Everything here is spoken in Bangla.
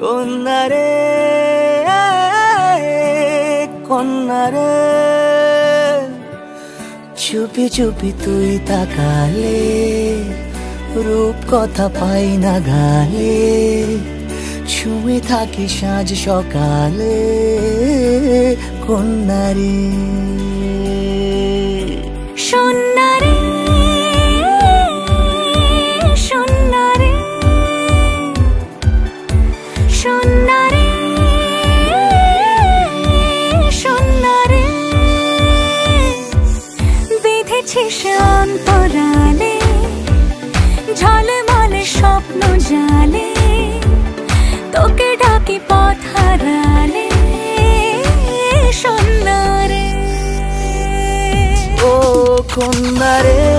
কন্যারে কন্যারে চুপি চুপি তুই তাকালে রূপ কথা পাই না গালে ছুঁয়ে থাকি সাঁঝ সকালে কন্যারে সোনারে সোনারে সোনারে সোনারে বেঁধেছিস অন্তরালে ঝলমলে স্বপ্ন জালে তোকে ডাকি পথ হারালে সোনারে ও কন্যারে